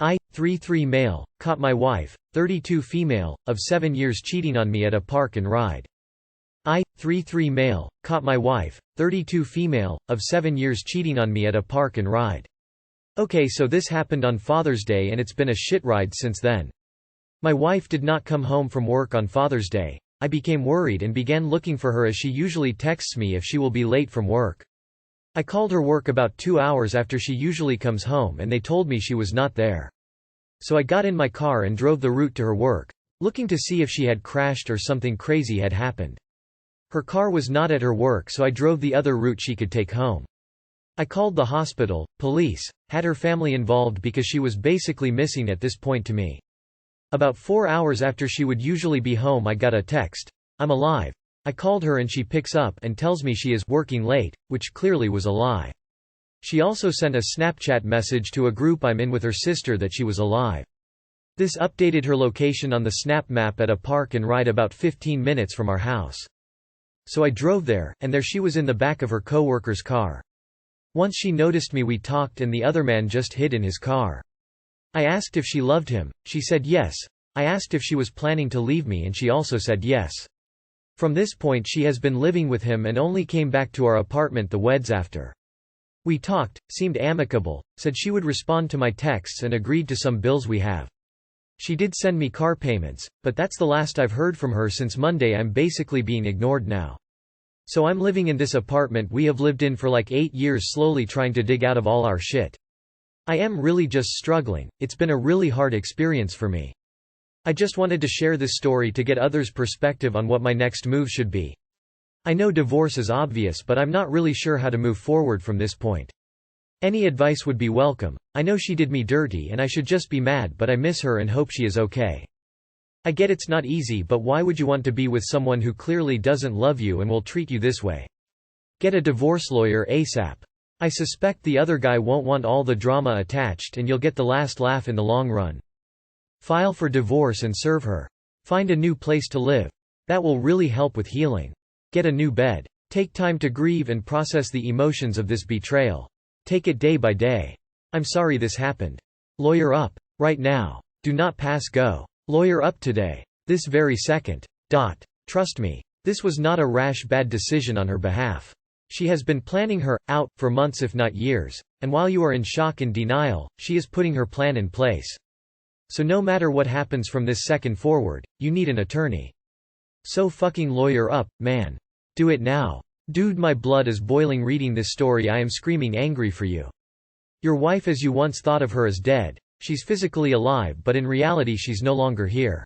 I, 33 male, caught my wife, 32 female, of 7 years cheating on me at a park and ride. I, 33 male, caught my wife, 32 female, of 7 years cheating on me at a park and ride. Okay, so this happened on Father's Day and it's been a shit ride since then. My wife did not come home from work on Father's Day. I became worried and began looking for her as she usually texts me if she will be late from work. I called her work about 2 hours after she usually comes home and they told me she was not there. So I got in my car and drove the route to her work, looking to see if she had crashed or something crazy had happened. Her car was not at her work, so I drove the other route she could take home. I called the hospital, police, had her family involved because she was basically missing at this point to me. About 4 hours after she would usually be home I got a text, "I'm alive." I called her and she picks up and tells me she is working late, which clearly was a lie. She also sent a Snapchat message to a group I'm in with her sister that she was alive. This updated her location on the Snap map at a park and ride about 15 minutes from our house. So I drove there, and there she was in the back of her coworker's car. Once she noticed me we talked and the other man just hid in his car. I asked if she loved him, she said yes. I asked if she was planning to leave me and she also said yes. From this point she has been living with him and only came back to our apartment the weds after. We talked, seemed amicable, said she would respond to my texts and agreed to some bills we have. She did send me car payments, but that's the last I've heard from her since Monday. I'm basically being ignored now. So I'm living in this apartment we have lived in for like 8 years, slowly trying to dig out of all our shit. I am really just struggling. It's been a really hard experience for me. I just wanted to share this story to get others' perspective on what my next move should be. I know divorce is obvious, but I'm not really sure how to move forward from this point. Any advice would be welcome. I know she did me dirty and I should just be mad, but I miss her and hope she is okay. I get it's not easy, but why would you want to be with someone who clearly doesn't love you and will treat you this way? Get a divorce lawyer ASAP. I suspect the other guy won't want all the drama attached and you'll get the last laugh in the long run. File for divorce and serve her. Find a new place to live. That will really help with healing. Get a new bed. Take time to grieve and process the emotions of this betrayal. Take it day by day. I'm sorry this happened. Lawyer up. Right now. Do not pass go. Lawyer up today. This very second. Trust me. This was not a rash bad decision on her behalf. She has been planning her out for months if not years, and while you are in shock and denial, she is putting her plan in place. So no matter what happens from this second forward, you need an attorney. So fucking lawyer up, man. Do it now. Dude, my blood is boiling reading this story. I am screaming angry for you. Your wife as you once thought of her is dead. She's physically alive but in reality she's no longer here.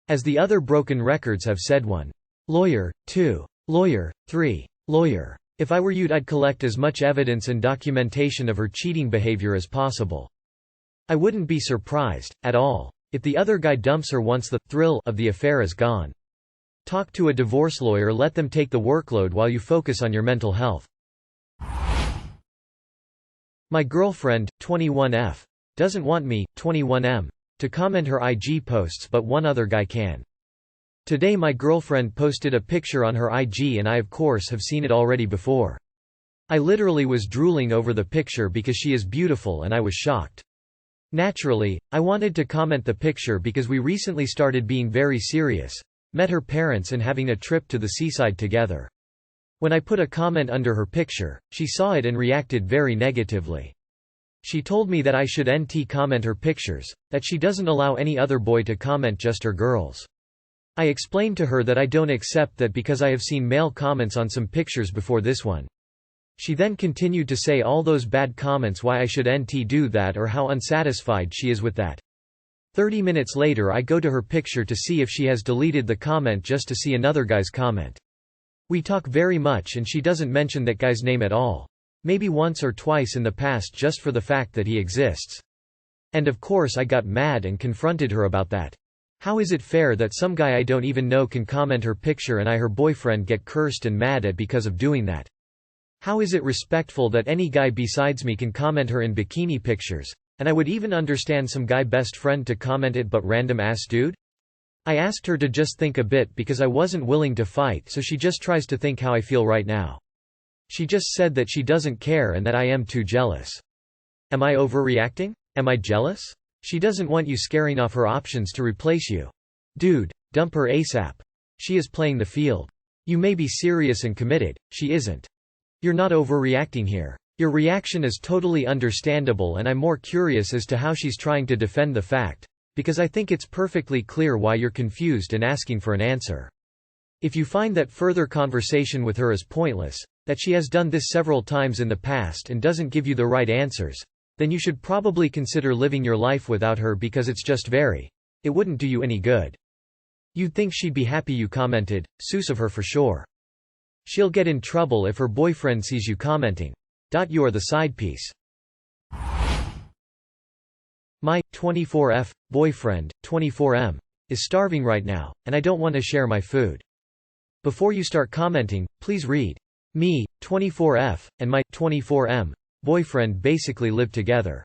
As the other broken records have said, 1. Lawyer, 2. Lawyer, 3. Lawyer. If I were you I'd collect as much evidence and documentation of her cheating behavior as possible. I wouldn't be surprised, at all, if the other guy dumps her once the thrill of the affair is gone. Talk to a divorce lawyer, let them take the workload while you focus on your mental health. My girlfriend, 21F, doesn't want me, 21M, to comment her IG posts, but one other guy can. Today my girlfriend posted a picture on her IG and I of course have seen it already before. I literally was drooling over the picture because she is beautiful and I was shocked. Naturally, I wanted to comment the picture because we recently started being very serious, met her parents and having a trip to the seaside together. When I put a comment under her picture, she saw it and reacted very negatively. She told me that I should NT comment her pictures, that she doesn't allow any other boy to comment, just her girls. I explained to her that I don't accept that because I have seen male comments on some pictures before this one. She then continued to say all those bad comments, why I should NT do that or how unsatisfied she is with that. 30 minutes later I go to her picture to see if she has deleted the comment just to see another guy's comment. We talk very much and she doesn't mention that guy's name at all. Maybe once or twice in the past just for the fact that he exists. And of course I got mad and confronted her about that. How is it fair that some guy I don't even know can comment her picture and I, her boyfriend, get cursed and mad at because of doing that? How is it respectful that any guy besides me can comment her in bikini pictures, and I would even understand some guy best friend to comment it, but random ass dude? I asked her to just think a bit because I wasn't willing to fight, so she just tries to think how I feel right now. She just said that she doesn't care and that I am too jealous. Am I overreacting? Am I jealous? She doesn't want you scaring off her options to replace you. Dude, dump her ASAP. She is playing the field. You may be serious and committed, she isn't. You're not overreacting here. Your reaction is totally understandable, and I'm more curious as to how she's trying to defend the fact, because I think it's perfectly clear why you're confused and asking for an answer. If you find that further conversation with her is pointless, that she has done this several times in the past and doesn't give you the right answers, then you should probably consider living your life without her, because it wouldn't do you any good. You'd think she'd be happy you commented, sus of her for sure. She'll get in trouble if her boyfriend sees you commenting. You are the side piece. My 24F boyfriend, 24M, is starving right now, and I don't want to share my food. Before you start commenting, please read. Me, 24F, and my 24M boyfriend basically live together.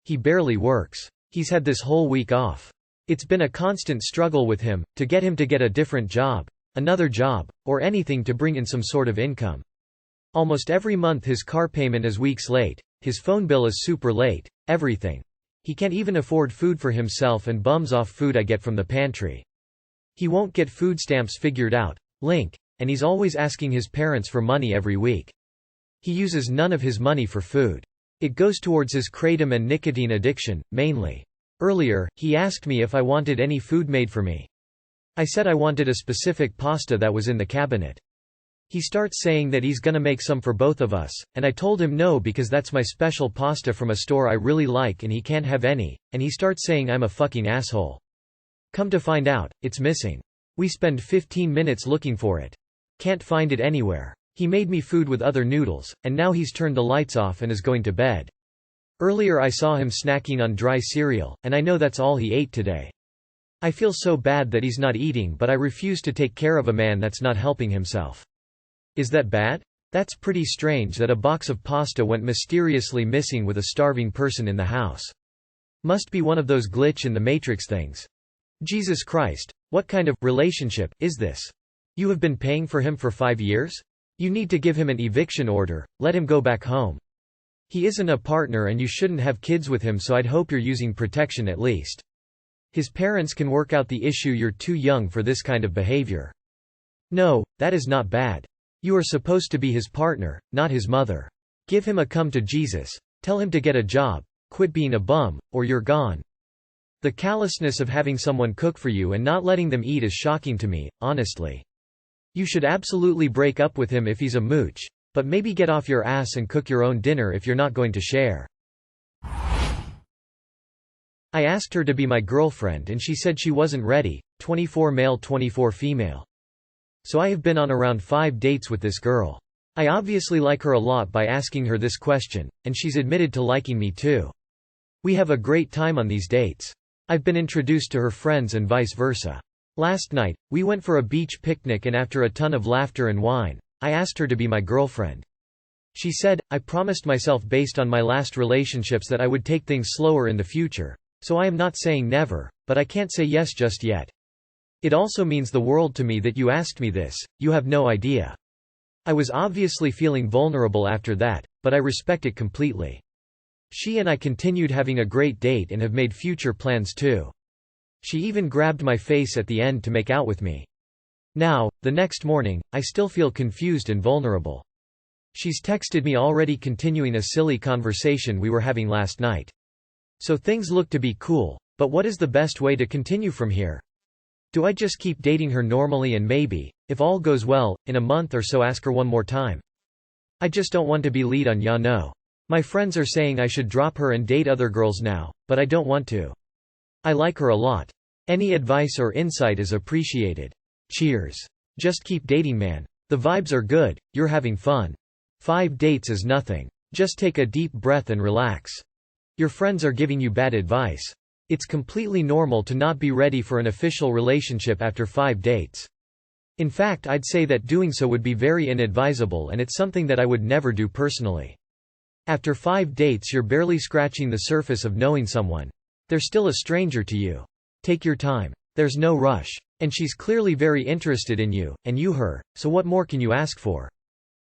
He barely works. He's had this whole week off. It's been a constant struggle with him, to get a different job, another job, or anything to bring in some sort of income. Almost every month his car payment is weeks late, his phone bill is super late, everything. He can't even afford food for himself and bums off food I get from the pantry. He won't get food stamps figured out, link, and he's always asking his parents for money every week. He uses none of his money for food. It goes towards his kratom and nicotine addiction, mainly. Earlier, he asked me if I wanted any food made for me. I said I wanted a specific pasta that was in the cabinet. He starts saying that he's gonna make some for both of us, and I told him no because that's my special pasta from a store I really like and he can't have any, and he starts saying I'm a fucking asshole. Come to find out, it's missing. We spend 15 minutes looking for it. Can't find it anywhere. He made me food with other noodles, and now he's turned the lights off and is going to bed. Earlier I saw him snacking on dry cereal, and I know that's all he ate today. I feel so bad that he's not eating, but I refuse to take care of a man that's not helping himself. Is that bad? That's pretty strange that a box of pasta went mysteriously missing with a starving person in the house. Must be one of those glitch in the Matrix things. Jesus Christ, what kind of relationship is this? You have been paying for him for 5 years? You need to give him an eviction order, let him go back home. He isn't a partner and you shouldn't have kids with him, so I'd hope you're using protection at least. His parents can work out the issue, you're too young for this kind of behavior. No, that is not bad. You are supposed to be his partner, not his mother. Give him a come to Jesus. Tell him to get a job, quit being a bum, or you're gone. The callousness of having someone cook for you and not letting them eat is shocking to me, honestly. You should absolutely break up with him if he's a mooch, but maybe get off your ass and cook your own dinner if you're not going to share. I asked her to be my girlfriend and she said she wasn't ready, 24 male 24 female. So I have been on around 5 dates with this girl. I obviously like her a lot by asking her this question, and she's admitted to liking me too. We have a great time on these dates. I've been introduced to her friends and vice versa. Last night, we went for a beach picnic and after a ton of laughter and wine, I asked her to be my girlfriend. She said, I promised myself based on my last relationships that I would take things slower in the future, so I am not saying never, but I can't say yes just yet. It also means the world to me that you asked me this, you have no idea. I was obviously feeling vulnerable after that, but I respect it completely. She and I continued having a great date and have made future plans too. She even grabbed my face at the end to make out with me. Now, the next morning, I still feel confused and vulnerable. She's texted me already continuing a silly conversation we were having last night. So things look to be cool, but what is the best way to continue from here? Do I just keep dating her normally and maybe, if all goes well, in a month or so ask her one more time? I just don't want to be lead on ya no. My friends are saying I should drop her and date other girls now, but I don't want to. I like her a lot. Any advice or insight is appreciated. Cheers. Just keep dating, man. The vibes are good, you're having fun. 5 dates is nothing. Just take a deep breath and relax. Your friends are giving you bad advice. It's completely normal to not be ready for an official relationship after 5 dates. In fact, I'd say that doing so would be very inadvisable and it's something that I would never do personally. After 5 dates you're barely scratching the surface of knowing someone. They're still a stranger to you. Take your time. There's no rush. And she's clearly very interested in you, and you her, so what more can you ask for?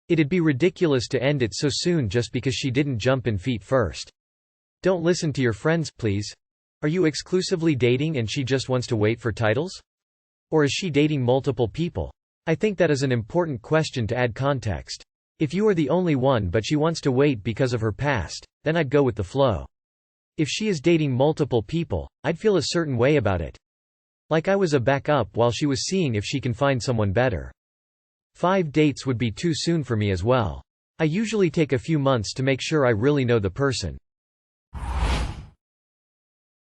It'd be ridiculous to end it so soon just because she didn't jump in feet first. Don't listen to your friends, please. Are you exclusively dating and she just wants to wait for titles? Or is she dating multiple people? I think that is an important question to add context. If you are the only one but she wants to wait because of her past, then I'd go with the flow. If she is dating multiple people, I'd feel a certain way about it. Like I was a backup while she was seeing if she can find someone better. 5 dates would be too soon for me as well. I usually take a few months to make sure I really know the person.